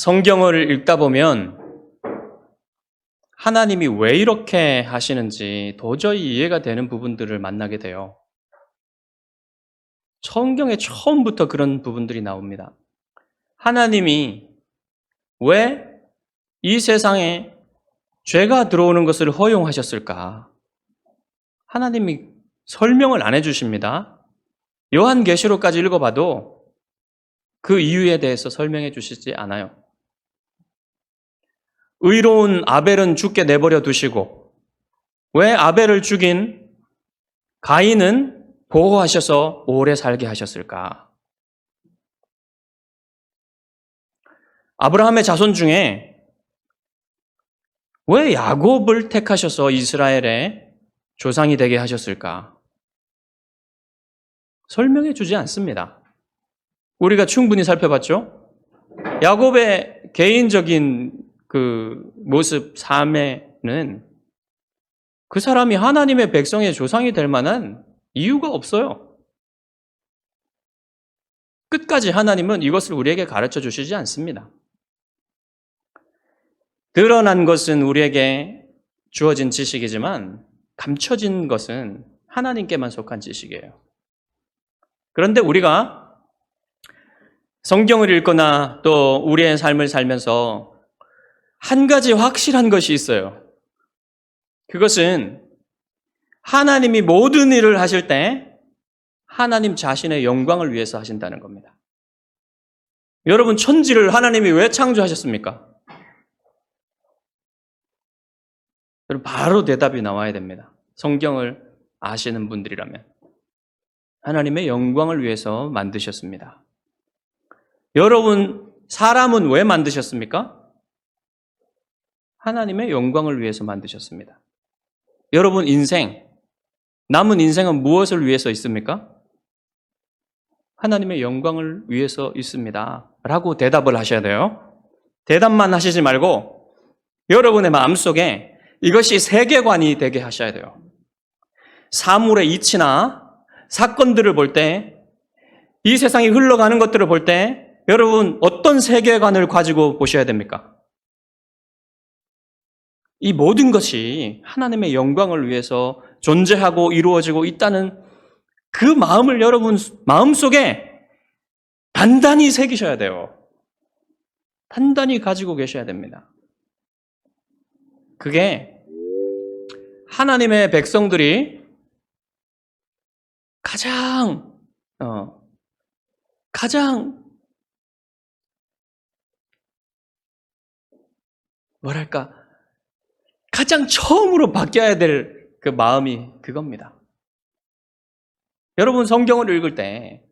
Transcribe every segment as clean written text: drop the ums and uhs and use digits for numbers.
성경을 읽다 보면 하나님이 왜 이렇게 하시는지 도저히 이해가 되는 부분들을 만나게 돼요. 성경에 처음부터 그런 부분들이 나옵니다. 하나님이 왜 이 세상에 죄가 들어오는 것을 허용하셨을까? 하나님이 설명을 안 해주십니다. 요한계시록까지 읽어봐도 그 이유에 대해서 설명해 주시지 않아요. 의로운 아벨은 죽게 내버려 두시고 왜 아벨을 죽인 가인은 보호하셔서 오래 살게 하셨을까? 아브라함의 자손 중에 왜 야곱을 택하셔서 이스라엘의 조상이 되게 하셨을까? 설명해 주지 않습니다. 우리가 충분히 살펴봤죠? 야곱의 개인적인 그 모습, 삶에는 그 사람이 하나님의 백성의 조상이 될 만한 이유가 없어요. 끝까지 하나님은 이것을 우리에게 가르쳐 주시지 않습니다. 드러난 것은 우리에게 주어진 지식이지만 감춰진 것은 하나님께만 속한 지식이에요. 그런데 우리가 성경을 읽거나 또 우리의 삶을 살면서 한 가지 확실한 것이 있어요. 그것은 하나님이 모든 일을 하실 때 하나님 자신의 영광을 위해서 하신다는 겁니다. 여러분, 천지를 하나님이 왜 창조하셨습니까? 바로 대답이 나와야 됩니다. 성경을 아시는 분들이라면. 하나님의 영광을 위해서 만드셨습니다. 여러분, 사람은 왜 만드셨습니까? 하나님의 영광을 위해서 만드셨습니다. 여러분 인생, 남은 인생은 무엇을 위해서 있습니까? 하나님의 영광을 위해서 있습니다. 라고 대답을 하셔야 돼요. 대답만 하시지 말고 여러분의 마음속에 이것이 세계관이 되게 하셔야 돼요. 사물의 이치나 사건들을 볼 때, 이 세상이 흘러가는 것들을 볼 때 여러분 어떤 세계관을 가지고 보셔야 됩니까? 이 모든 것이 하나님의 영광을 위해서 존재하고 이루어지고 있다는 그 마음을 여러분 마음속에 단단히 새기셔야 돼요. 단단히 가지고 계셔야 됩니다. 그게 하나님의 백성들이 가장 가장 처음으로 바뀌어야 될 그 마음이 그겁니다. 여러분 성경을 읽을 때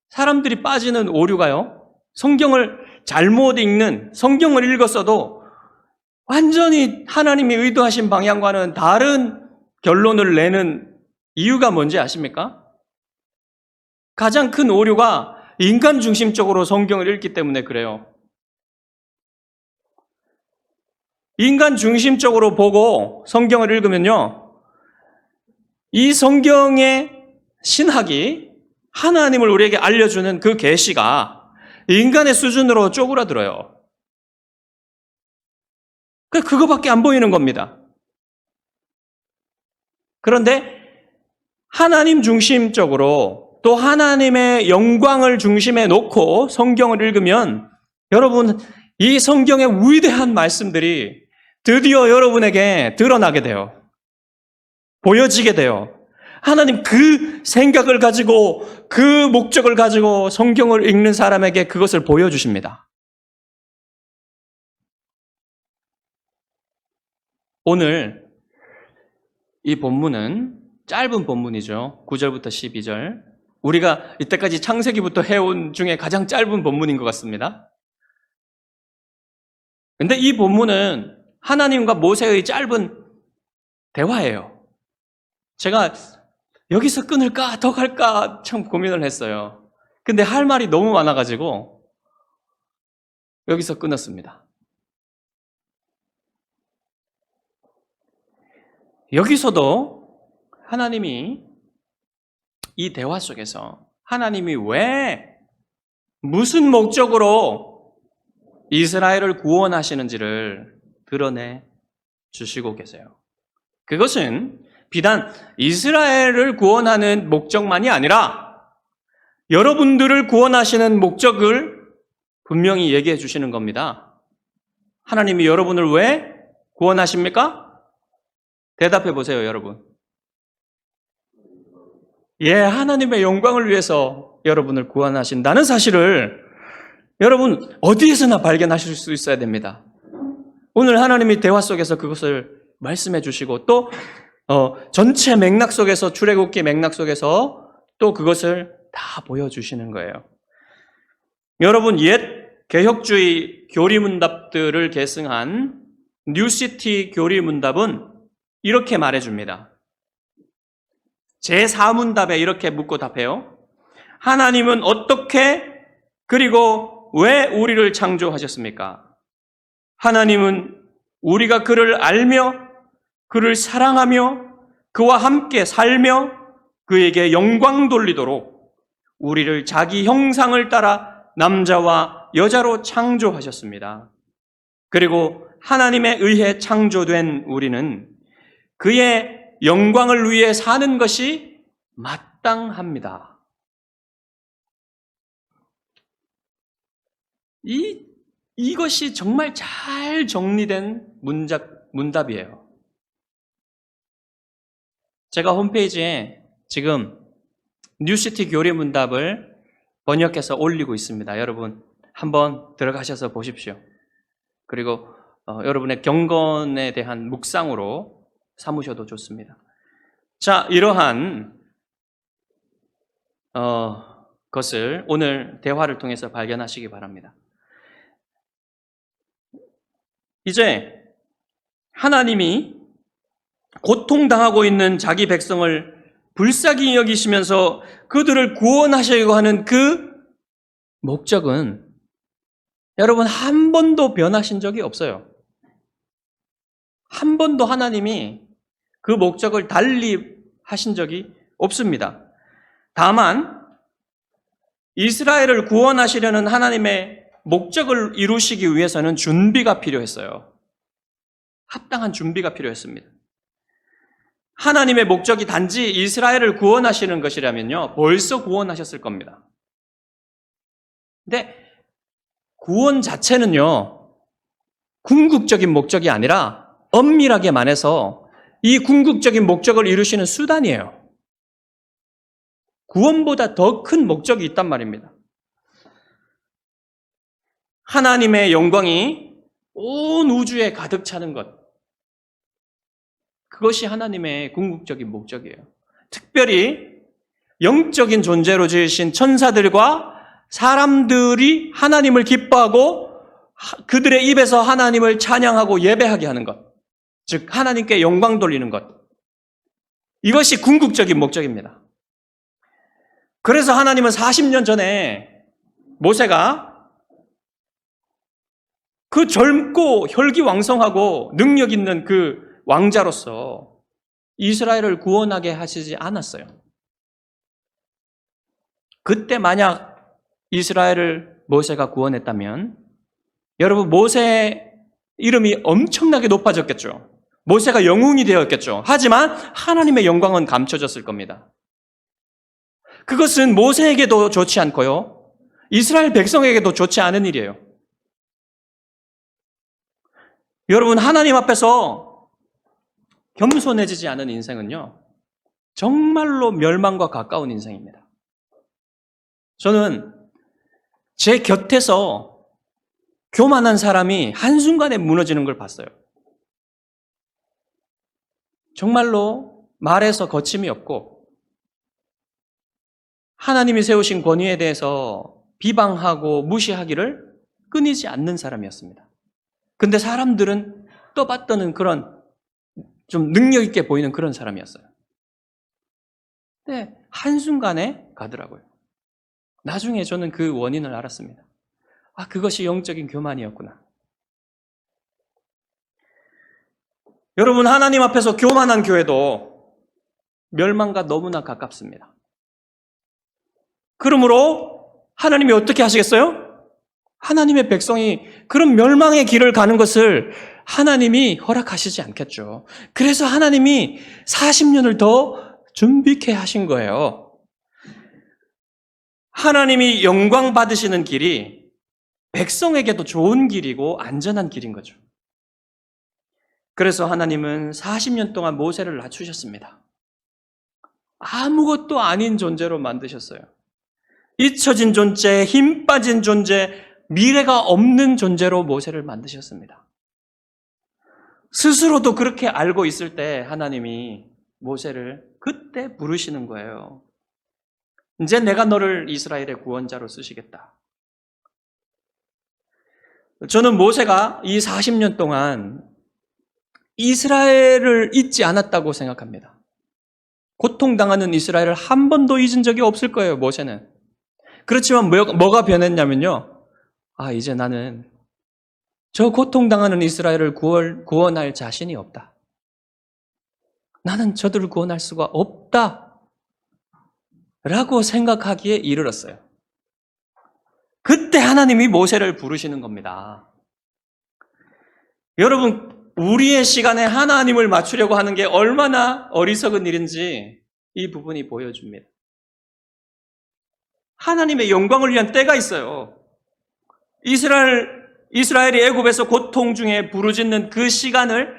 사람들이 빠지는 오류가요. 성경을 잘못 읽는, 성경을 읽었어도 완전히 하나님이 의도하신 방향과는 다른 결론을 내는 이유가 뭔지 아십니까? 가장 큰 오류가 인간 중심적으로 성경을 읽기 때문에 그래요. 인간 중심적으로 보고 성경을 읽으면요, 이 성경의 신학이 하나님을 우리에게 알려주는 그 계시가 인간의 수준으로 쪼그라들어요. 그거밖에 안 보이는 겁니다. 그런데 하나님 중심적으로 또 하나님의 영광을 중심에 놓고 성경을 읽으면 여러분 이 성경의 위대한 말씀들이 드디어 여러분에게 드러나게 돼요. 보여지게 돼요. 하나님 그 생각을 가지고 그 목적을 가지고 성경을 읽는 사람에게 그것을 보여주십니다. 오늘 이 본문은 짧은 본문이죠. 9절부터 12절. 우리가 이때까지 창세기부터 해온 중에 가장 짧은 본문인 것 같습니다. 근데 이 본문은 하나님과 모세의 짧은 대화예요. 제가 여기서 끊을까 더 갈까 참 고민을 했어요. 근데 할 말이 너무 많아가지고 여기서 끊었습니다. 여기서도 하나님이 이 대화 속에서 하나님이 왜 무슨 목적으로 이스라엘을 구원하시는지를 드러내 주시고 계세요. 그것은 비단 이스라엘을 구원하는 목적만이 아니라 여러분들을 구원하시는 목적을 분명히 얘기해 주시는 겁니다. 하나님이 여러분을 왜 구원하십니까? 대답해 보세요, 여러분. 예, 하나님의 영광을 위해서 여러분을 구원하신다는 사실을 여러분 어디에서나 발견하실 수 있어야 됩니다. 오늘 하나님이 대화 속에서 그것을 말씀해 주시고 또 전체 맥락 속에서 출애굽기 맥락 속에서 또 그것을 다 보여주시는 거예요. 여러분 옛 개혁주의 교리문답들을 계승한 뉴시티 교리문답은 이렇게 말해줍니다. 제4문답에 이렇게 묻고 답해요. 하나님은 어떻게 그리고 왜 우리를 창조하셨습니까? 하나님은 우리가 그를 알며 그를 사랑하며 그와 함께 살며 그에게 영광 돌리도록 우리를 자기 형상을 따라 남자와 여자로 창조하셨습니다. 그리고 하나님에 의해 창조된 우리는 그의 영광을 위해 사는 것이 마땅합니다. 이것이 정말 잘 정리된 문답이에요. 제가 홈페이지에 지금 뉴시티 교리 문답을 번역해서 올리고 있습니다. 여러분 한번 들어가셔서 보십시오. 그리고 여러분의 경건에 대한 묵상으로 삼으셔도 좋습니다. 자, 이러한 것을 오늘 대화를 통해서 발견하시기 바랍니다. 이제 하나님이 고통당하고 있는 자기 백성을 불쌍히 여기시면서 그들을 구원하시려고 하는 그 목적은 여러분 한 번도 변하신 적이 없어요. 한 번도 하나님이 그 목적을 달리 하신 적이 없습니다. 다만 이스라엘을 구원하시려는 하나님의 목적을 이루시기 위해서는 준비가 필요했어요. 합당한 준비가 필요했습니다. 하나님의 목적이 단지 이스라엘을 구원하시는 것이라면요, 벌써 구원하셨을 겁니다. 근데 구원 자체는요, 궁극적인 목적이 아니라 엄밀하게 말해서 이 궁극적인 목적을 이루시는 수단이에요. 구원보다 더 큰 목적이 있단 말입니다. 하나님의 영광이 온 우주에 가득 차는 것. 그것이 하나님의 궁극적인 목적이에요. 특별히 영적인 존재로 지으신 천사들과 사람들이 하나님을 기뻐하고 그들의 입에서 하나님을 찬양하고 예배하게 하는 것. 즉 하나님께 영광 돌리는 것. 이것이 궁극적인 목적입니다. 그래서 하나님은 40년 전에 모세가 그 젊고 혈기왕성하고 능력 있는 그 왕자로서 이스라엘을 구원하게 하시지 않았어요. 그때 만약 이스라엘을 모세가 구원했다면 여러분 모세의 이름이 엄청나게 높아졌겠죠. 모세가 영웅이 되었겠죠. 하지만 하나님의 영광은 감춰졌을 겁니다. 그것은 모세에게도 좋지 않고요. 이스라엘 백성에게도 좋지 않은 일이에요. 여러분 하나님 앞에서 겸손해지지 않은 인생은요, 정말로 멸망과 가까운 인생입니다. 저는 제 곁에서 교만한 사람이 한순간에 무너지는 걸 봤어요. 정말로 말에서 거침이 없고 하나님이 세우신 권위에 대해서 비방하고 무시하기를 끊이지 않는 사람이었습니다. 근데 사람들은 떠받드는 그런 좀 능력 있게 보이는 그런 사람이었어요. 근데 한순간에 가더라고요. 나중에 저는 그 원인을 알았습니다. 아, 그것이 영적인 교만이었구나. 여러분, 하나님 앞에서 교만한 교회도 멸망과 너무나 가깝습니다. 그러므로 하나님이 어떻게 하시겠어요? 하나님의 백성이 그런 멸망의 길을 가는 것을 하나님이 허락하시지 않겠죠. 그래서 하나님이 40년을 더 준비케 하신 거예요. 하나님이 영광 받으시는 길이 백성에게도 좋은 길이고 안전한 길인 거죠. 그래서 하나님은 40년 동안 모세를 낮추셨습니다. 아무것도 아닌 존재로 만드셨어요. 잊혀진 존재, 힘 빠진 존재, 미래가 없는 존재로 모세를 만드셨습니다. 스스로도 그렇게 알고 있을 때 하나님이 모세를 그때 부르시는 거예요. 이제 내가 너를 이스라엘의 구원자로 쓰시겠다. 저는 모세가 이 40년 동안 이스라엘을 잊지 않았다고 생각합니다. 고통당하는 이스라엘을 한 번도 잊은 적이 없을 거예요, 모세는. 그렇지만 뭐가 변했냐면요. 이제 나는 저 고통당하는 이스라엘을 구원할 자신이 없다. 나는 저들을 구원할 수가 없다. 라고 생각하기에 이르렀어요. 그때 하나님이 모세를 부르시는 겁니다. 여러분, 우리의 시간에 하나님을 맞추려고 하는 게 얼마나 어리석은 일인지 이 부분이 보여줍니다. 하나님의 영광을 위한 때가 있어요. 이스라엘이 애굽에서 고통 중에 부르짖는 그 시간을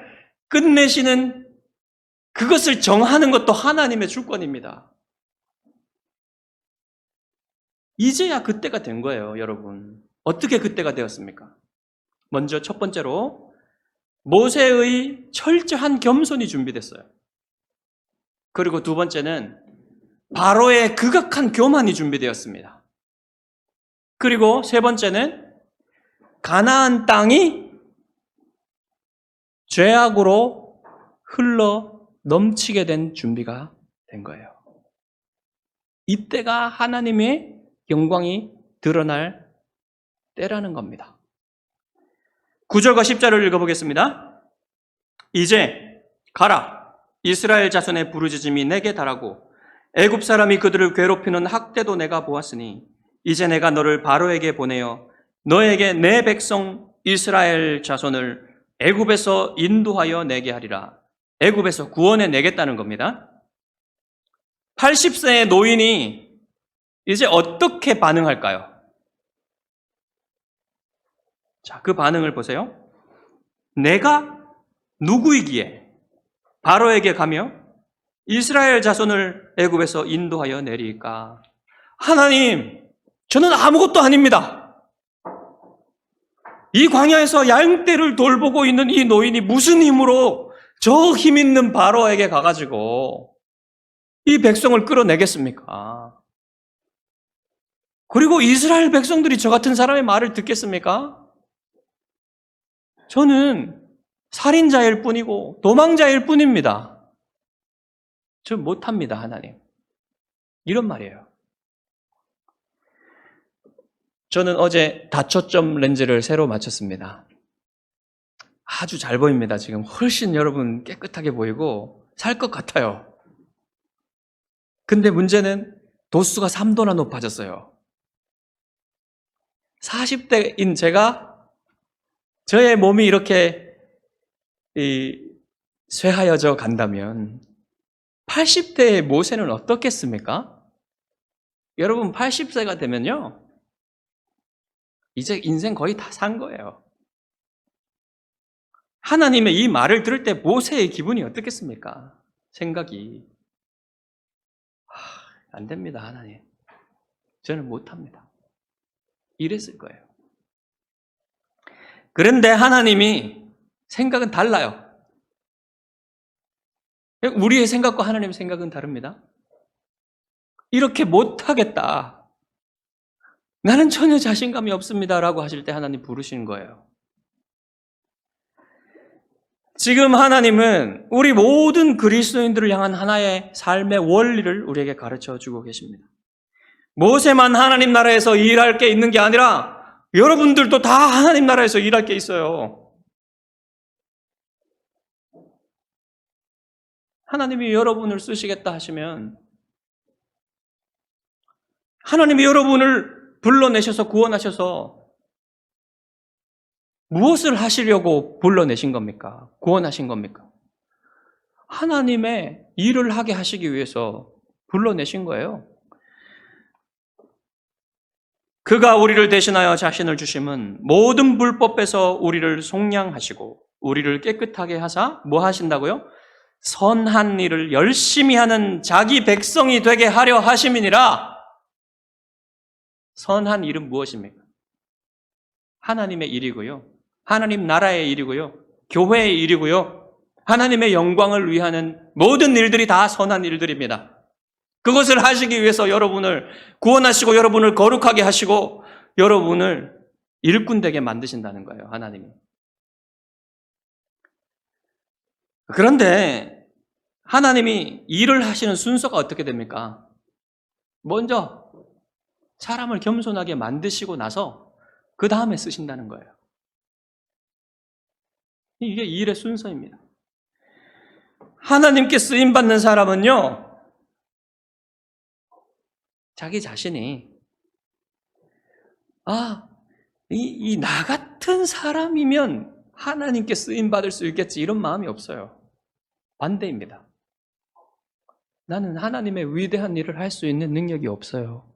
끝내시는 그것을 정하는 것도 하나님의 주권입니다. 이제야 그때가 된 거예요, 여러분. 어떻게 그때가 되었습니까? 먼저 첫 번째로 모세의 철저한 겸손이 준비됐어요. 그리고 두 번째는 바로의 극악한 교만이 준비되었습니다. 그리고 세 번째는 가나안 땅이 죄악으로 흘러 넘치게 된 준비가 된 거예요. 이때가 하나님의 영광이 드러날 때라는 겁니다. 9절과 10절을 읽어보겠습니다. 이제 가라, 이스라엘 자손의 부르짖음이 내게 달하고 애굽 사람이 그들을 괴롭히는 학대도 내가 보았으니 이제 내가 너를 바로에게 보내어 너에게 내 백성 이스라엘 자손을 애굽에서 인도하여 내게 하리라. 애굽에서 구원해 내겠다는 겁니다. 80세의 노인이 이제 어떻게 반응할까요? 자, 그 반응을 보세요. 내가 누구이기에 바로에게 가며 이스라엘 자손을 애굽에서 인도하여 내리까? 하나님, 저는 아무것도 아닙니다. 이 광야에서 양떼를 돌보고 있는 이 노인이 무슨 힘으로 저 힘 있는 바로에게 가가지고 이 백성을 끌어내겠습니까? 그리고 이스라엘 백성들이 저 같은 사람의 말을 듣겠습니까? 저는 살인자일 뿐이고 도망자일 뿐입니다. 저 못합니다, 하나님. 이런 말이에요. 저는 어제 다초점 렌즈를 새로 맞췄습니다. 아주 잘 보입니다. 지금 훨씬 여러분 깨끗하게 보이고 살 것 같아요. 근데 문제는 도수가 3도나 높아졌어요. 40대인 제가 저의 몸이 이렇게 쇠하여져 간다면 80대의 모세는 어떻겠습니까? 여러분 80세가 되면요. 이제 인생 거의 다 산 거예요. 하나님의 이 말을 들을 때 모세의 기분이 어떻겠습니까? 생각이. 안 됩니다, 하나님. 저는 못합니다. 이랬을 거예요. 그런데 하나님이 생각은 달라요. 우리의 생각과 하나님의 생각은 다릅니다. 이렇게 못하겠다. 나는 전혀 자신감이 없습니다라고 하실 때 하나님 부르시는 거예요. 지금 하나님은 우리 모든 그리스도인들을 향한 하나의 삶의 원리를 우리에게 가르쳐 주고 계십니다. 모세만 하나님 나라에서 일할 게 있는 게 아니라 여러분들도 다 하나님 나라에서 일할 게 있어요. 하나님이 여러분을 쓰시겠다 하시면 하나님이 여러분을 불러내셔서 구원하셔서 무엇을 하시려고 불러내신 겁니까? 구원하신 겁니까? 하나님의 일을 하게 하시기 위해서 불러내신 거예요. 그가 우리를 대신하여 자신을 주심은 모든 불법에서 우리를 속량하시고 우리를 깨끗하게 하사 뭐 하신다고요? 선한 일을 열심히 하는 자기 백성이 되게 하려 하심이니라. 선한 일은 무엇입니까? 하나님의 일이고요. 하나님 나라의 일이고요. 교회의 일이고요. 하나님의 영광을 위하는 모든 일들이 다 선한 일들입니다. 그것을 하시기 위해서 여러분을 구원하시고 여러분을 거룩하게 하시고 여러분을 일꾼 되게 만드신다는 거예요. 하나님이. 그런데 하나님이 일을 하시는 순서가 어떻게 됩니까? 먼저 사람을 겸손하게 만드시고 나서 그 다음에 쓰신다는 거예요. 이게 일의 순서입니다. 하나님께 쓰임받는 사람은요, 자기 자신이 나 같은 사람이면 하나님께 쓰임받을 수 있겠지 이런 마음이 없어요. 반대입니다. 나는 하나님의 위대한 일을 할 수 있는 능력이 없어요.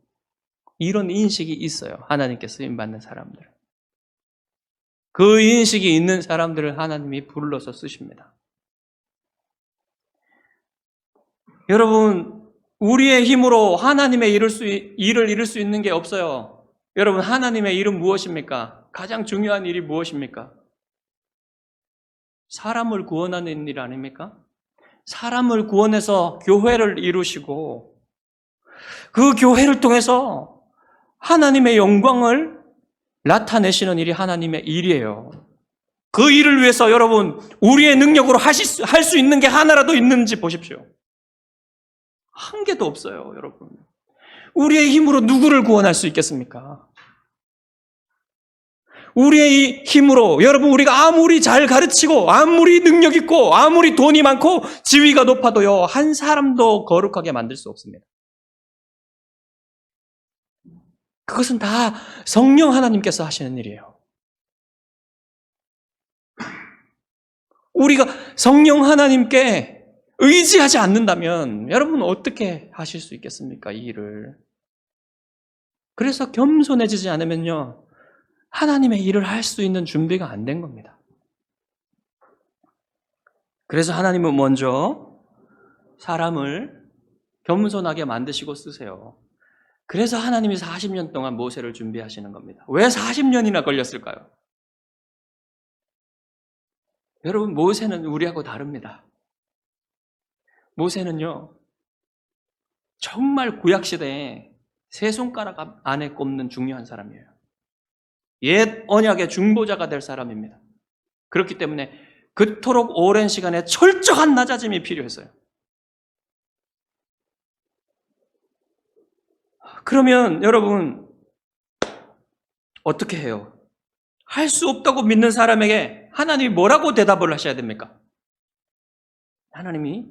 이런 인식이 있어요. 하나님께 쓰임받는 사람들. 그 인식이 있는 사람들을 하나님이 불러서 쓰십니다. 여러분, 우리의 힘으로 하나님의 일을 이룰 수 있는 게 없어요. 여러분, 하나님의 일은 무엇입니까? 가장 중요한 일이 무엇입니까? 사람을 구원하는 일 아닙니까? 사람을 구원해서 교회를 이루시고 그 교회를 통해서 하나님의 영광을 나타내시는 일이 하나님의 일이에요. 그 일을 위해서 여러분, 우리의 능력으로 할 수 있는 게 하나라도 있는지 보십시오. 한 개도 없어요, 여러분. 우리의 힘으로 누구를 구원할 수 있겠습니까? 우리의 힘으로 여러분 우리가 아무리 잘 가르치고 아무리 능력 있고 아무리 돈이 많고 지위가 높아도요 한 사람도 거룩하게 만들 수 없습니다. 그것은 다 성령 하나님께서 하시는 일이에요. 우리가 성령 하나님께 의지하지 않는다면 여러분 어떻게 하실 수 있겠습니까? 이 일을. 그래서 겸손해지지 않으면요 하나님의 일을 할 수 있는 준비가 안 된 겁니다. 그래서 하나님은 먼저 사람을 겸손하게 만드시고 쓰세요. 그래서 하나님이 40년 동안 모세를 준비하시는 겁니다. 왜 40년이나 걸렸을까요? 여러분, 모세는 우리하고 다릅니다. 모세는요, 정말 구약시대에 세 손가락 안에 꼽는 중요한 사람이에요. 옛 언약의 중보자가 될 사람입니다. 그렇기 때문에 그토록 오랜 시간에 철저한 낮아짐이 필요했어요. 그러면 여러분 어떻게 해요? 할 수 없다고 믿는 사람에게 하나님이 뭐라고 대답을 하셔야 됩니까? 하나님이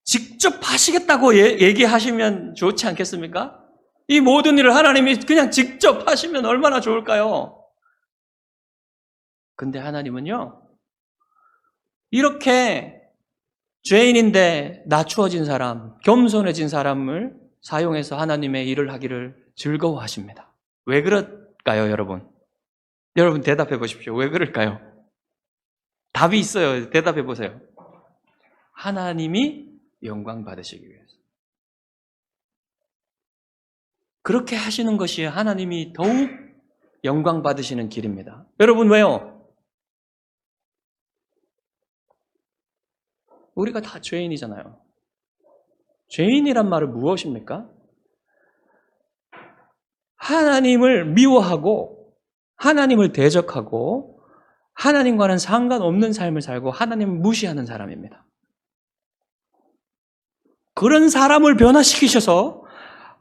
직접 하시겠다고 얘기하시면 좋지 않겠습니까? 이 모든 일을 하나님이 그냥 직접 하시면 얼마나 좋을까요? 근데 하나님은요, 이렇게 죄인인데 낮추어진 사람, 겸손해진 사람을 사용해서 하나님의 일을 하기를 즐거워하십니다. 왜 그럴까요, 여러분? 여러분 대답해 보십시오. 왜 그럴까요? 답이 있어요. 대답해 보세요. 하나님이 영광 받으시기 위해서. 그렇게 하시는 것이 하나님이 더욱 영광 받으시는 길입니다. 여러분 왜요? 우리가 다 죄인이잖아요. 죄인이란 말은 무엇입니까? 하나님을 미워하고 하나님을 대적하고 하나님과는 상관없는 삶을 살고 하나님을 무시하는 사람입니다. 그런 사람을 변화시키셔서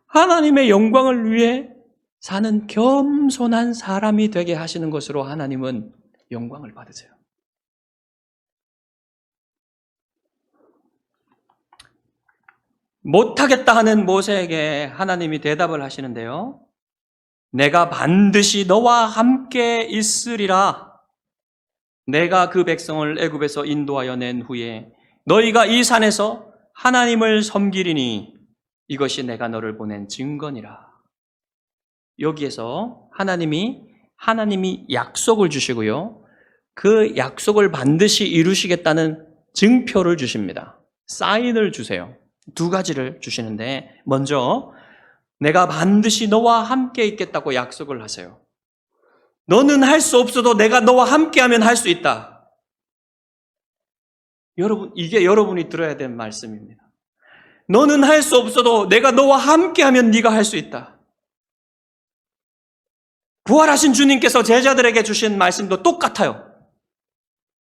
하나님의 영광을 위해 사는 겸손한 사람이 되게 하시는 것으로 하나님은 영광을 받으세요. 못하겠다 하는 모세에게 하나님이 대답을 하시는데요. 내가 반드시 너와 함께 있으리라. 내가 그 백성을 애굽에서 인도하여 낸 후에 너희가 이 산에서 하나님을 섬기리니 이것이 내가 너를 보낸 증거니라. 여기에서 하나님이 약속을 주시고요. 그 약속을 반드시 이루시겠다는 증표를 주십니다. 사인을 주세요. 두 가지를 주시는데, 먼저 내가 반드시 너와 함께 있겠다고 약속을 하세요. 너는 할 수 없어도 내가 너와 함께하면 할 수 있다. 여러분, 이게 여러분이 들어야 될 말씀입니다. 너는 할 수 없어도 내가 너와 함께하면 네가 할 수 있다. 부활하신 주님께서 제자들에게 주신 말씀도 똑같아요.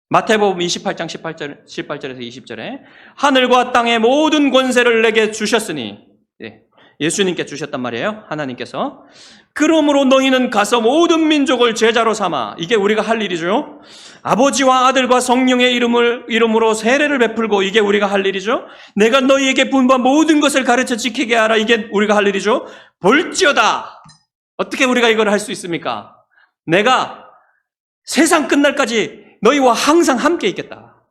마태복음 28장 18절에서 20절에 하늘과 땅의 모든 권세를 내게 주셨으니, 예수님께 주셨단 말이에요. 하나님께서. 그러므로 너희는 가서 모든 민족을 제자로 삼아. 이게 우리가 할 일이죠. 아버지와 아들과 성령의 이름으로 세례를 베풀고, 이게 우리가 할 일이죠. 내가 너희에게 분부한 모든 것을 가르쳐 지키게 하라. 이게 우리가 할 일이죠. 볼지어다. 어떻게 우리가 이걸 할 수 있습니까? 내가 세상 끝날까지 너희와 항상 함께 있겠다.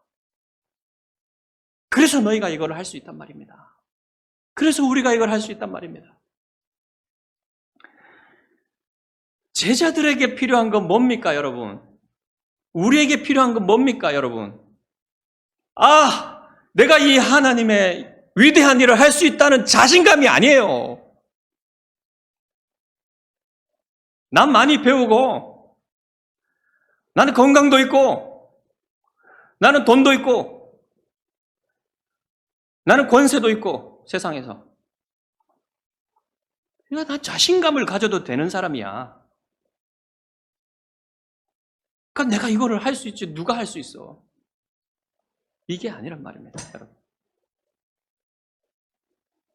그래서 너희가 이걸 할 수 있단 말입니다. 그래서 우리가 이걸 할 수 있단 말입니다. 제자들에게 필요한 건 뭡니까, 여러분? 우리에게 필요한 건 뭡니까, 여러분? 내가 이 하나님의 위대한 일을 할 수 있다는 자신감이 아니에요. 난 많이 배우고, 나는 건강도 있고, 나는 돈도 있고, 나는 권세도 있고, 세상에서. 그러니까 난 자신감을 가져도 되는 사람이야. 그러니까 내가 이거를 할 수 있지, 누가 할 수 있어? 이게 아니란 말입니다, 여러분.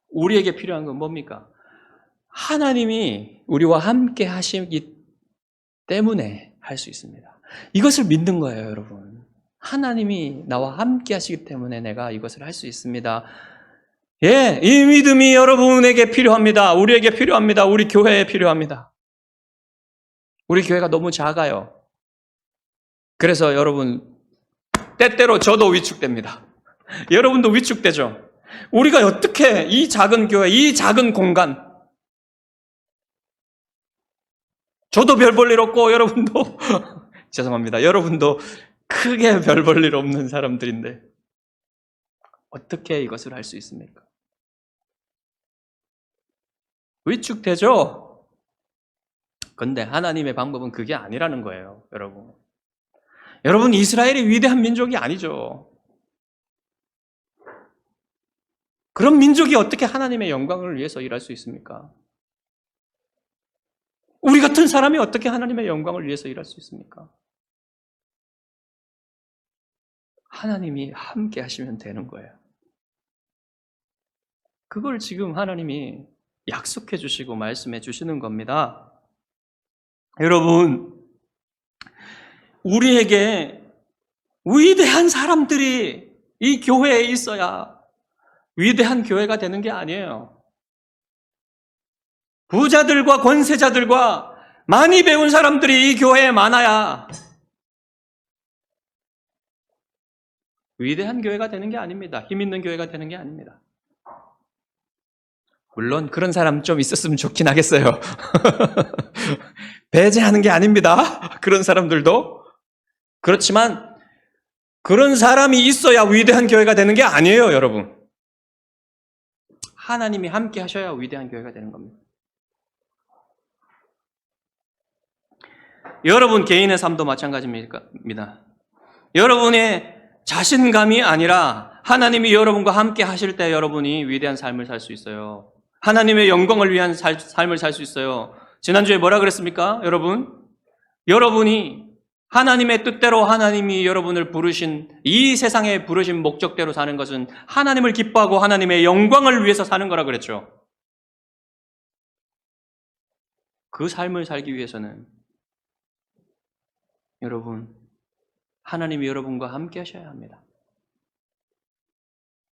우리에게 필요한 건 뭡니까? 하나님이 우리와 함께 하시기 때문에 할 수 있습니다. 이것을 믿는 거예요, 여러분. 하나님이 나와 함께 하시기 때문에 내가 이것을 할 수 있습니다. 이 믿음이 여러분에게 필요합니다. 우리에게 필요합니다. 우리 교회에 필요합니다. 우리 교회가 너무 작아요. 그래서 여러분, 때때로 저도 위축됩니다. 여러분도 위축되죠? 우리가 어떻게 이 작은 교회, 이 작은 공간, 저도 별 볼 일 없고 여러분도 죄송합니다. 여러분도 크게 별 볼 일 없는 사람들인데 어떻게 이것을 할 수 있습니까? 위축되죠? 그런데 하나님의 방법은 그게 아니라는 거예요, 여러분. 여러분, 이스라엘이 위대한 민족이 아니죠. 그런 민족이 어떻게 하나님의 영광을 위해서 일할 수 있습니까? 우리 같은 사람이 어떻게 하나님의 영광을 위해서 일할 수 있습니까? 하나님이 함께 하시면 되는 거예요. 그걸 지금 하나님이 약속해 주시고 말씀해 주시는 겁니다. 여러분, 우리에게 위대한 사람들이 이 교회에 있어야 위대한 교회가 되는 게 아니에요. 부자들과 권세자들과 많이 배운 사람들이 이 교회에 많아야 위대한 교회가 되는 게 아닙니다. 힘 있는 교회가 되는 게 아닙니다. 물론 그런 사람 좀 있었으면 좋긴 하겠어요. 배제하는 게 아닙니다. 그런 사람들도. 그렇지만 그런 사람이 있어야 위대한 교회가 되는 게 아니에요, 여러분. 하나님이 함께 하셔야 위대한 교회가 되는 겁니다. 여러분 개인의 삶도 마찬가지입니다. 여러분의 자신감이 아니라 하나님이 여러분과 함께 하실 때 여러분이 위대한 삶을 살 수 있어요. 하나님의 영광을 위한 삶을 살 수 있어요. 지난주에 뭐라 그랬습니까? 여러분이 하나님의 뜻대로 하나님이 여러분을 부르신, 이 세상에 부르신 목적대로 사는 것은 하나님을 기뻐하고 하나님의 영광을 위해서 사는 거라 그랬죠. 그 삶을 살기 위해서는 여러분, 하나님이 여러분과 함께 하셔야 합니다.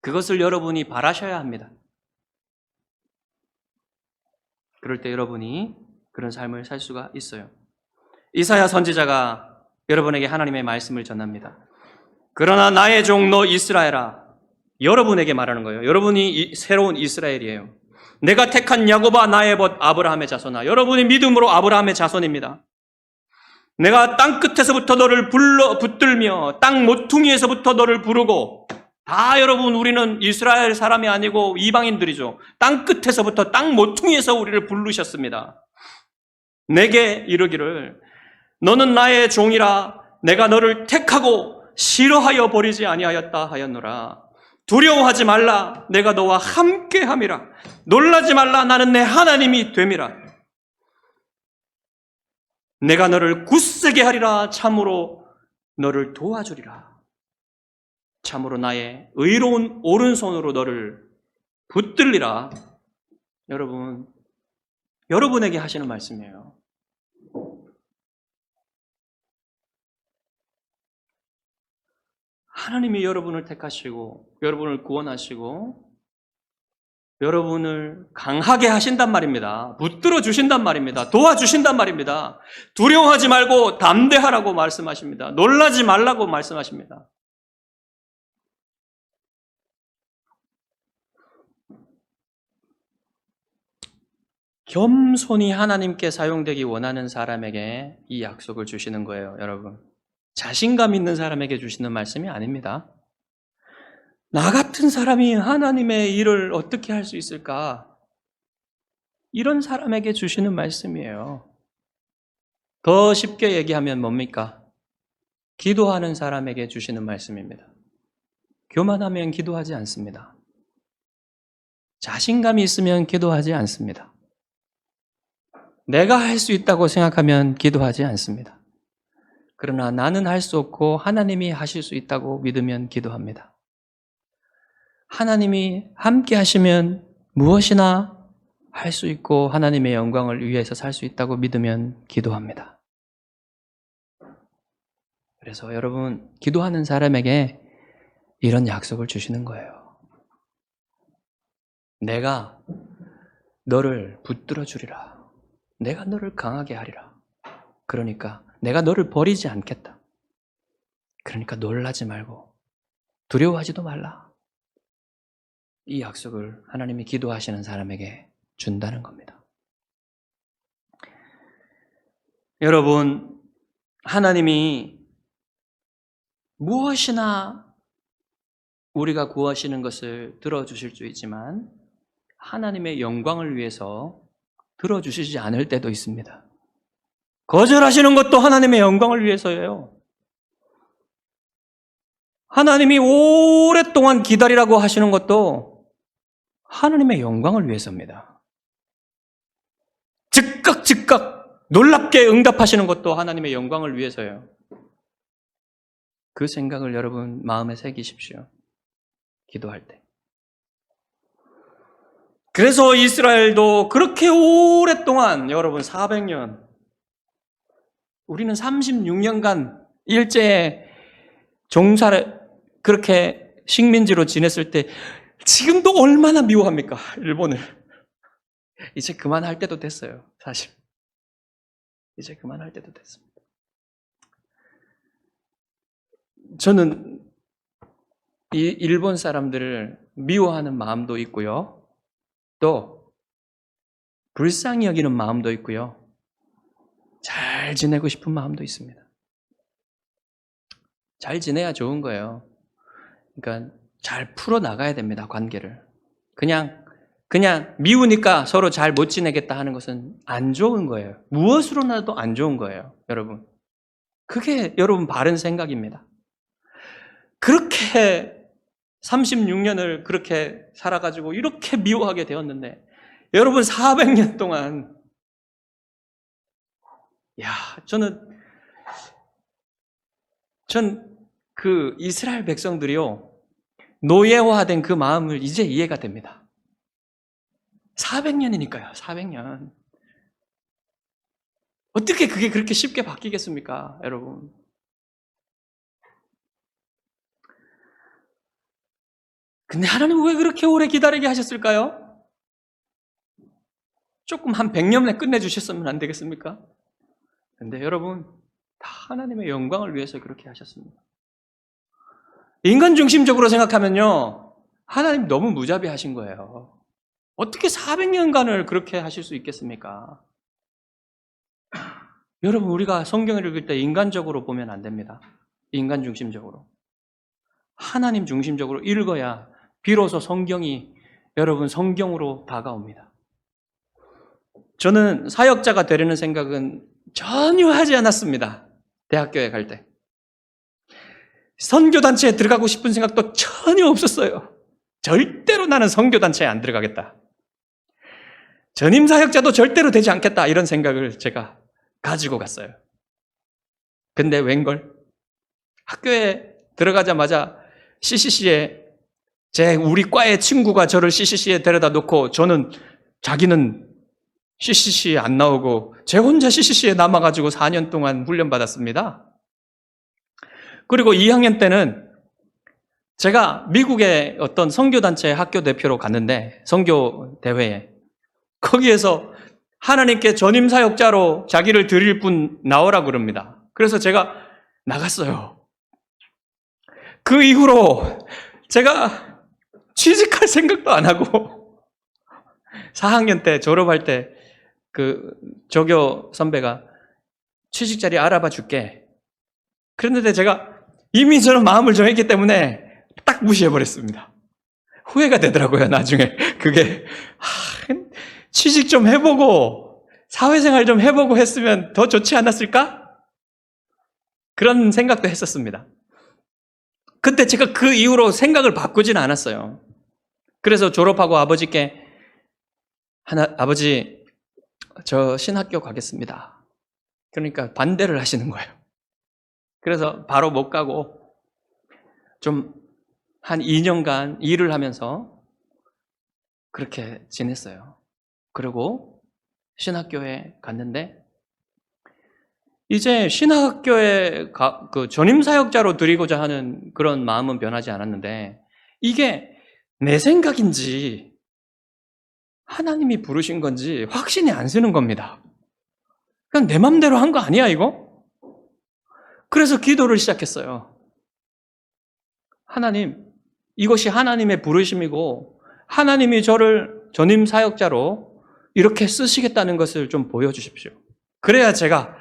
그것을 여러분이 바라셔야 합니다. 그럴 때 여러분이 그런 삶을 살 수가 있어요. 이사야 선지자가 여러분에게 하나님의 말씀을 전합니다. 그러나 나의 종 너 이스라엘아, 여러분에게 말하는 거예요. 여러분이 새로운 이스라엘이에요. 내가 택한 야곱아 나의 벗 아브라함의 자손아, 여러분이 믿음으로 아브라함의 자손입니다. 내가 땅 끝에서부터 너를 붙들며 땅 모퉁이에서부터 너를 부르고, 다 여러분 우리는 이스라엘 사람이 아니고 이방인들이죠. 땅 끝에서부터 땅 모퉁이에서 우리를 부르셨습니다. 내게 이르기를 너는 나의 종이라 내가 너를 택하고 싫어하여 버리지 아니하였다 하였노라. 두려워하지 말라 내가 너와 함께함이라. 놀라지 말라 나는 내 하나님이 됨이라. 내가 너를 굳세게 하리라. 참으로 너를 도와주리라. 참으로 나의 의로운 오른손으로 너를 붙들리라. 여러분에게 하시는 말씀이에요. 하나님이 여러분을 택하시고 여러분을 구원하시고 여러분을 강하게 하신단 말입니다. 붙들어 주신단 말입니다. 도와주신단 말입니다. 두려워하지 말고 담대하라고 말씀하십니다. 놀라지 말라고 말씀하십니다. 겸손히 하나님께 사용되기 원하는 사람에게 이 약속을 주시는 거예요, 여러분. 자신감 있는 사람에게 주시는 말씀이 아닙니다. 나 같은 사람이 하나님의 일을 어떻게 할 수 있을까? 이런 사람에게 주시는 말씀이에요. 더 쉽게 얘기하면 뭡니까? 기도하는 사람에게 주시는 말씀입니다. 교만하면 기도하지 않습니다. 자신감이 있으면 기도하지 않습니다. 내가 할 수 있다고 생각하면 기도하지 않습니다. 그러나 나는 할 수 없고 하나님이 하실 수 있다고 믿으면 기도합니다. 하나님이 함께 하시면 무엇이나 할 수 있고 하나님의 영광을 위해서 살 수 있다고 믿으면 기도합니다. 그래서 여러분, 기도하는 사람에게 이런 약속을 주시는 거예요. 내가 너를 붙들어 주리라. 내가 너를 강하게 하리라. 그러니까 내가 너를 버리지 않겠다. 그러니까 놀라지 말고 두려워하지도 말라. 이 약속을 하나님이 기도하시는 사람에게 준다는 겁니다. 여러분, 하나님이 무엇이나 우리가 구하시는 것을 들어주실 수 있지만 하나님의 영광을 위해서 들어주시지 않을 때도 있습니다. 거절하시는 것도 하나님의 영광을 위해서예요. 하나님이 오랫동안 기다리라고 하시는 것도 하나님의 영광을 위해서입니다. 즉각 놀랍게 응답하시는 것도 하나님의 영광을 위해서예요. 그 생각을 여러분 마음에 새기십시오. 기도할 때. 그래서 이스라엘도 그렇게 오랫동안, 여러분 400년, 우리는 36년간 일제에 종사를 그렇게 식민지로 지냈을 때 지금도 얼마나 미워합니까? 일본을. 이제 그만할 때도 됐어요, 사실. 이제 그만할 때도 됐습니다. 저는 이 일본 사람들을 미워하는 마음도 있고요. 또 불쌍히 여기는 마음도 있고요. 잘 지내고 싶은 마음도 있습니다. 잘 지내야 좋은 거예요. 그러니까 잘 풀어나가야 됩니다, 관계를. 그냥 미우니까 서로 잘 못 지내겠다 하는 것은 안 좋은 거예요. 무엇으로나도 안 좋은 거예요, 여러분. 그게 여러분 바른 생각입니다. 그렇게 36년을 그렇게 살아가지고 이렇게 미워하게 되었는데 여러분 400년 동안 전 그 이스라엘 백성들이요 노예화된 그 마음을 이제 이해가 됩니다. 400년이니까요. 400년. 어떻게 그게 그렇게 쉽게 바뀌겠습니까, 여러분? 근데 하나님 왜 그렇게 오래 기다리게 하셨을까요? 조금 한 100년 내에 끝내주셨으면 안 되겠습니까? 근데 여러분, 다 하나님의 영광을 위해서 그렇게 하셨습니다. 인간 중심적으로 생각하면요, 하나님 너무 무자비하신 거예요. 어떻게 400년간을 그렇게 하실 수 있겠습니까? 여러분, 우리가 성경을 읽을 때 인간적으로 보면 안 됩니다. 인간 중심적으로. 하나님 중심적으로 읽어야 비로소 성경이 여러분 성경으로 다가옵니다. 저는 사역자가 되려는 생각은 전혀 하지 않았습니다. 대학교에 갈 때. 선교단체에 들어가고 싶은 생각도 전혀 없었어요. 절대로 나는 선교단체에 안 들어가겠다. 전임사역자도 절대로 되지 않겠다. 이런 생각을 제가 가지고 갔어요. 근데 웬걸? 학교에 들어가자마자 CCC에 우리 과의 친구가 저를 CCC에 데려다 놓고 자기는 CCC에 안 나오고 제 혼자 CCC에 남아가지고 4년 동안 훈련받았습니다. 그리고 2학년 때는 제가 미국의 어떤 선교단체 학교 대표로 갔는데 선교 대회에 거기에서 하나님께 전임사역자로 자기를 드릴 분 나오라고 그럽니다. 그래서 제가 나갔어요. 그 이후로 제가 취직할 생각도 안 하고 4학년 때 졸업할 때 그 조교 선배가 취직 자리 알아봐 줄게. 그랬는데 제가 이미 저는 마음을 정했기 때문에 딱 무시해버렸습니다. 후회가 되더라고요, 나중에. 그게 취직 좀 해보고 사회생활 좀 해보고 했으면 더 좋지 않았을까? 그런 생각도 했었습니다. 근데 제가 그 이후로 생각을 바꾸지는 않았어요. 그래서 졸업하고 아버지께 아버지, 저 신학교 가겠습니다. 그러니까 반대를 하시는 거예요. 그래서 바로 못 가고 좀 한 2년간 일을 하면서 그렇게 지냈어요. 그리고 신학교에 갔는데 이제 신학교에 그 전임사역자로 드리고자 하는 그런 마음은 변하지 않았는데 이게 내 생각인지 하나님이 부르신 건지 확신이 안 서는 겁니다. 그냥 내 맘대로 한 거 아니야 이거? 그래서 기도를 시작했어요. 하나님, 이것이 하나님의 부르심이고 하나님이 저를 전임사역자로 이렇게 쓰시겠다는 것을 좀 보여주십시오. 그래야 제가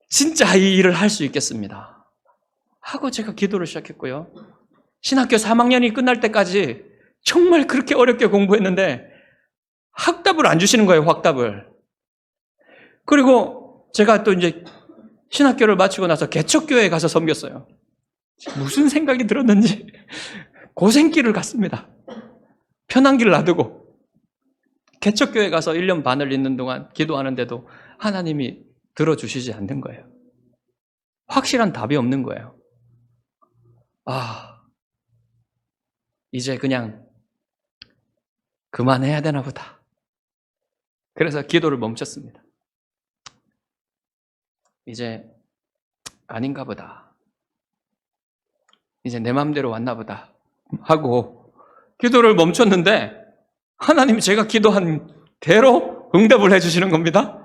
진짜 이 일을 할 수 있겠습니다. 하고 제가 기도를 시작했고요. 신학교 3학년이 끝날 때까지 정말 그렇게 어렵게 공부했는데 학답을 안 주시는 거예요, 확답을. 그리고 제가 또 이제 신학교를 마치고 나서 개척교회에 가서 섬겼어요. 무슨 생각이 들었는지 고생길을 갔습니다. 편한 길 놔두고 개척교회 가서 1년 반을 있는 동안 기도하는데도 하나님이 들어주시지 않는 거예요. 확실한 답이 없는 거예요. 이제 그냥 그만해야 되나 보다. 그래서 기도를 멈췄습니다. 이제 아닌가 보다. 이제 내 마음대로 왔나 보다 하고 기도를 멈췄는데 하나님이 제가 기도한 대로 응답을 해주시는 겁니다.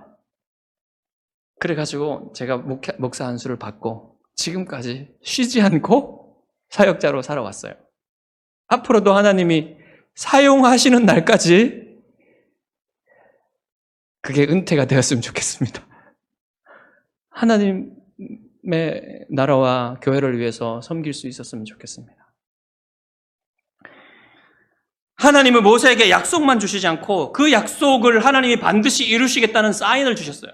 그래가지고 제가 목사 안수를 받고 지금까지 쉬지 않고 사역자로 살아왔어요. 앞으로도 하나님이 사용하시는 날까지 그게 은퇴가 되었으면 좋겠습니다. 하나님의 나라와 교회를 위해서 섬길 수 있었으면 좋겠습니다. 하나님은 모세에게 약속만 주시지 않고 그 약속을 하나님이 반드시 이루시겠다는 사인을 주셨어요.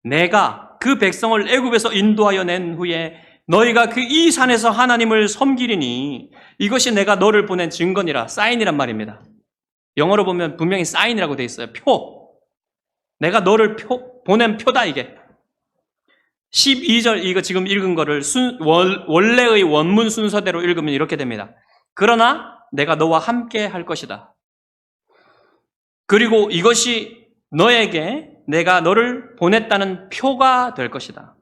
내가 그 백성을 애굽에서 인도하여 낸 후에 너희가 그 이 산에서 하나님을 섬기리니 이것이 내가 너를 보낸 증거니라. 사인이란 말입니다. 영어로 보면 분명히 사인이라고 되어 있어요. 표. 내가 너를 보낸 표다 이게. 12절 이거 지금 읽은 거를 원래의 원문 순서대로 읽으면 이렇게 됩니다. 그러나 내가 너와 함께 할 것이다. 그리고 이것이 너에게 내가 너를 보냈다는 표가 될 것이다.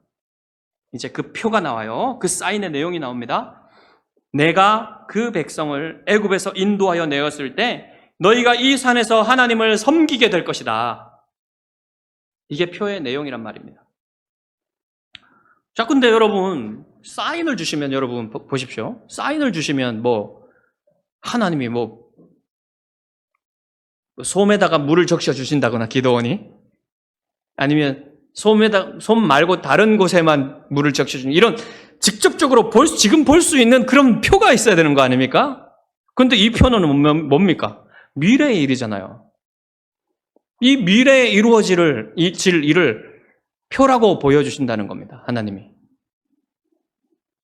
이제 그 표가 나와요. 그 사인의 내용이 나옵니다. 내가 그 백성을 애굽에서 인도하여 내었을 때 너희가 이 산에서 하나님을 섬기게 될 것이다. 이게 표의 내용이란 말입니다. 자, 근데 여러분, 사인을 주시면 여러분 보십시오. 사인을 주시면 하나님이 솜에다가 물을 적셔 주신다거나 기도원이, 아니면 솜 말고 다른 곳에만 물을 적셔 주는, 이런 직접적으로 지금 볼 수 있는 그런 표가 있어야 되는 거 아닙니까? 근데 이 표는 뭡니까? 미래의 일이잖아요. 이 미래에 이루어질 일을 표라고 보여주신다는 겁니다. 하나님이.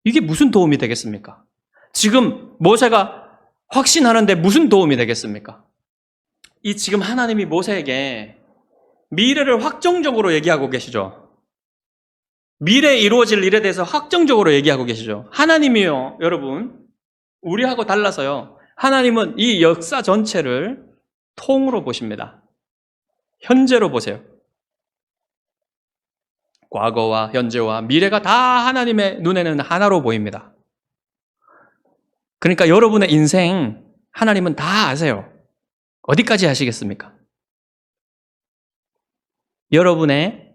이게 무슨 도움이 되겠습니까? 지금 모세가 확신하는데 무슨 도움이 되겠습니까? 지금 하나님이 모세에게 미래를 확정적으로 얘기하고 계시죠. 미래에 이루어질 일에 대해서 확정적으로 얘기하고 계시죠. 하나님이요, 여러분, 우리하고 달라서요, 하나님은 이 역사 전체를 통으로 보십니다. 현재로 보세요. 과거와 현재와 미래가 다 하나님의 눈에는 하나로 보입니다. 그러니까 여러분의 인생 하나님은 다 아세요. 어디까지 하시겠습니까? 여러분의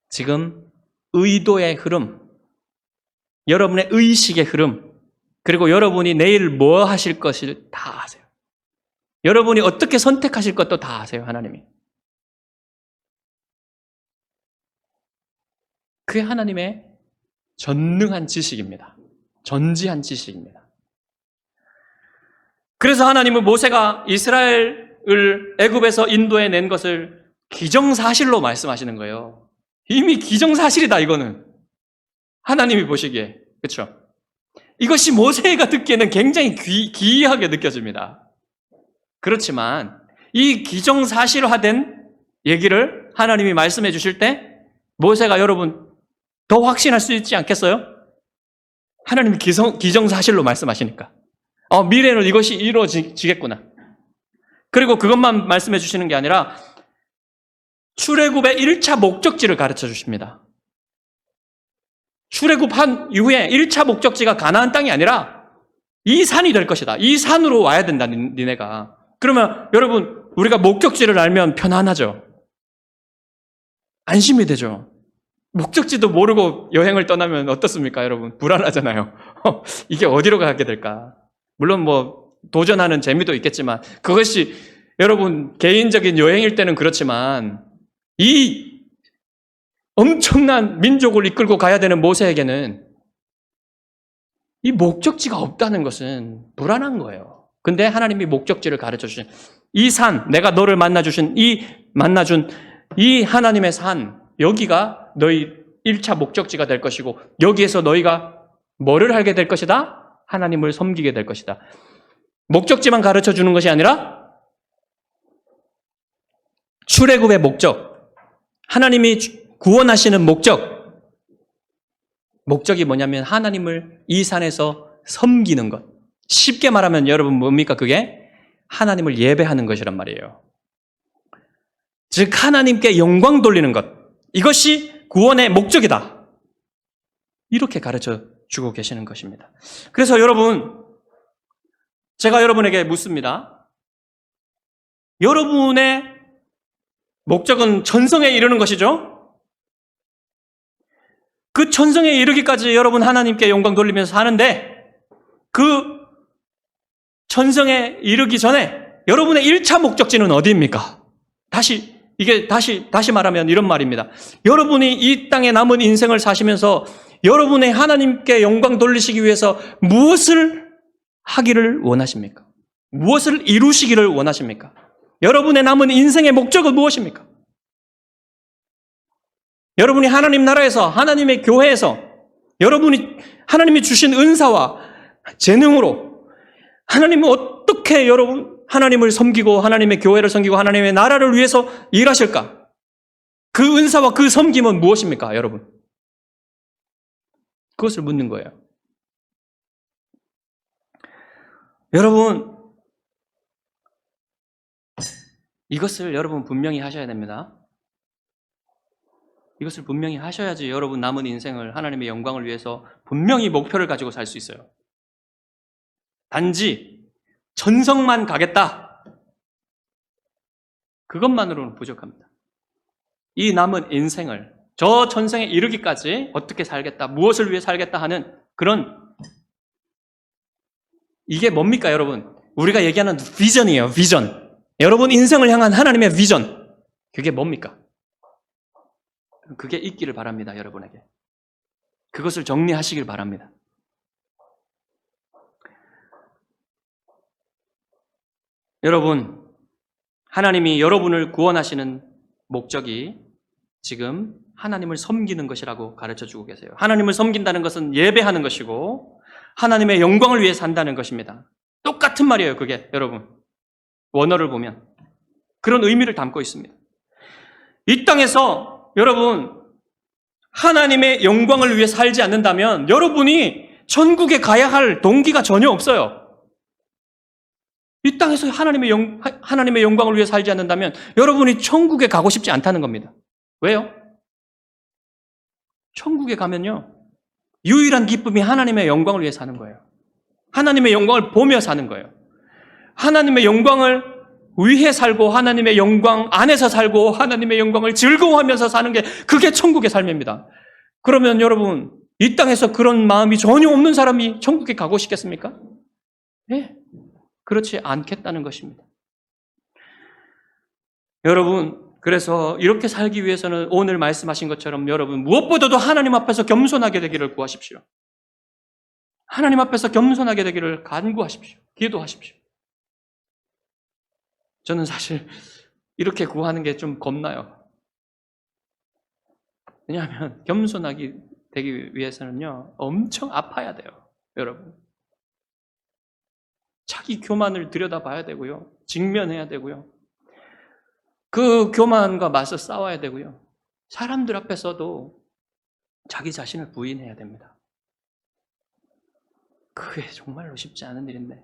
지금 의도의 흐름, 여러분의 의식의 흐름, 그리고 여러분이 내일 뭐 하실 것을 다 아세요. 여러분이 어떻게 선택하실 것도 다 아세요, 하나님이. 그게 하나님의 전능한 지식입니다. 전지한 지식입니다. 그래서 하나님은 모세가 이스라엘을 애굽에서 인도해 낸 것을 기정사실로 말씀하시는 거예요. 이미 기정사실이다, 이거는. 하나님이 보시기에. 그렇죠? 이것이 모세가 듣기에는 굉장히 기이하게 느껴집니다. 그렇지만 이 기정사실화된 얘기를 하나님이 말씀해 주실 때 모세가 여러분 더 확신할 수 있지 않겠어요? 하나님이 기정사실로 말씀하시니까. 미래는 이것이 이루어지겠구나. 그리고 그것만 말씀해 주시는 게 아니라 출애굽의 1차 목적지를 가르쳐 주십니다. 출애굽한 이후에 1차 목적지가 가나안 땅이 아니라 이 산이 될 것이다. 이 산으로 와야 된다, 니네가. 그러면 여러분, 우리가 목적지를 알면 편안하죠. 안심이 되죠. 목적지도 모르고 여행을 떠나면 어떻습니까, 여러분? 불안하잖아요. 이게 어디로 가게 될까? 물론 도전하는 재미도 있겠지만, 그것이 여러분 개인적인 여행일 때는 그렇지만, 이 엄청난 민족을 이끌고 가야 되는 모세에게는 이 목적지가 없다는 것은 불안한 거예요. 근데 하나님이 목적지를 가르쳐 주신 이 산, 내가 너를 만나준 이 하나님의 산, 여기가 너희 1차 목적지가 될 것이고, 여기에서 너희가 뭐를 하게 될 것이다? 하나님을 섬기게 될 것이다. 목적지만 가르쳐 주는 것이 아니라 출애굽의 목적, 하나님이 구원하시는 목적이 뭐냐면 하나님을 이 산에서 섬기는 것. 쉽게 말하면 여러분 뭡니까? 그게 하나님을 예배하는 것이란 말이에요. 즉 하나님께 영광 돌리는 것. 이것이 구원의 목적이다. 이렇게 가르쳐 주고 계시는 것입니다. 그래서 여러분, 제가 여러분에게 묻습니다. 여러분의 목적은 천성에 이르는 것이죠? 그 천성에 이르기까지 여러분 하나님께 영광 돌리면서 사는데, 그 천성에 이르기 전에 여러분의 1차 목적지는 어디입니까? 다시 말하면 이런 말입니다. 여러분이 이 땅에 남은 인생을 사시면서 여러분의 하나님께 영광 돌리시기 위해서 무엇을 하기를 원하십니까? 무엇을 이루시기를 원하십니까? 여러분의 남은 인생의 목적은 무엇입니까? 여러분이 하나님 나라에서, 하나님의 교회에서 하나님이 주신 은사와 재능으로 하나님은 어떻게 여러분 하나님을 섬기고 하나님의 교회를 섬기고 하나님의 나라를 위해서 일하실까? 그 은사와 그 섬김은 무엇입니까, 여러분? 그것을 묻는 거예요. 여러분, 이것을 여러분 분명히 하셔야 됩니다. 이것을 분명히 하셔야지 여러분 남은 인생을 하나님의 영광을 위해서 분명히 목표를 가지고 살 수 있어요. 단지 천성만 가겠다, 그것만으로는 부족합니다. 이 남은 인생을 저 전생에 이르기까지 어떻게 살겠다, 무엇을 위해 살겠다 하는 그런, 이게 뭡니까 여러분? 우리가 얘기하는 비전이에요. 비전. 여러분 인생을 향한 하나님의 비전. 그게 뭡니까? 그게 있기를 바랍니다. 여러분에게. 그것을 정리하시길 바랍니다. 여러분, 하나님이 여러분을 구원하시는 목적이 지금 하나님을 섬기는 것이라고 가르쳐주고 계세요. 하나님을 섬긴다는 것은 예배하는 것이고 하나님의 영광을 위해 산다는 것입니다. 똑같은 말이에요. 그게 여러분, 원어를 보면 그런 의미를 담고 있습니다. 이 땅에서 여러분 하나님의 영광을 위해 살지 않는다면 여러분이 천국에 가야 할 동기가 전혀 없어요. 이 땅에서 하나님의 영광을 위해 살지 않는다면 여러분이 천국에 가고 싶지 않다는 겁니다. 왜요? 천국에 가면요, 유일한 기쁨이 하나님의 영광을 위해 사는 거예요. 하나님의 영광을 보며 사는 거예요. 하나님의 영광을 위해 살고 하나님의 영광 안에서 살고 하나님의 영광을 즐거워하면서 사는 게 그게 천국의 삶입니다. 그러면 여러분, 이 땅에서 그런 마음이 전혀 없는 사람이 천국에 가고 싶겠습니까? 네, 그렇지 않겠다는 것입니다. 여러분, 그래서 이렇게 살기 위해서는 오늘 말씀하신 것처럼 여러분 무엇보다도 하나님 앞에서 겸손하게 되기를 구하십시오. 하나님 앞에서 겸손하게 되기를 간구하십시오. 기도하십시오. 저는 사실 이렇게 구하는 게 좀 겁나요. 왜냐하면 겸손하게 되기 위해서는요, 엄청 아파야 돼요. 여러분. 자기 교만을 들여다봐야 되고요. 직면해야 되고요. 그 교만과 맞서 싸워야 되고요. 사람들 앞에서도 자기 자신을 부인해야 됩니다. 그게 정말로 쉽지 않은 일인데,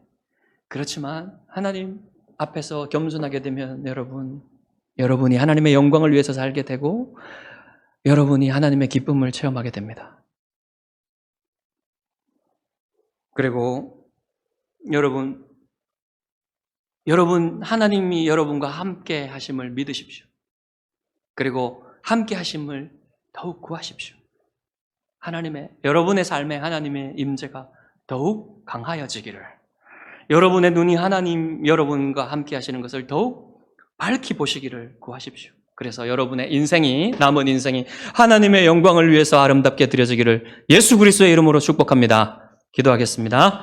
그렇지만 하나님 앞에서 겸손하게 되면 여러분이 하나님의 영광을 위해서 살게 되고 여러분이 하나님의 기쁨을 체험하게 됩니다. 그리고 여러분 하나님이 여러분과 함께 하심을 믿으십시오. 그리고 함께 하심을 더욱 구하십시오. 여러분의 삶에 하나님의 임재가 더욱 강하여지기를, 여러분의 눈이 하나님 여러분과 함께 하시는 것을 더욱 밝히 보시기를 구하십시오. 그래서 여러분의 남은 인생이 하나님의 영광을 위해서 아름답게 드려지기를 예수 그리스도의 이름으로 축복합니다. 기도하겠습니다.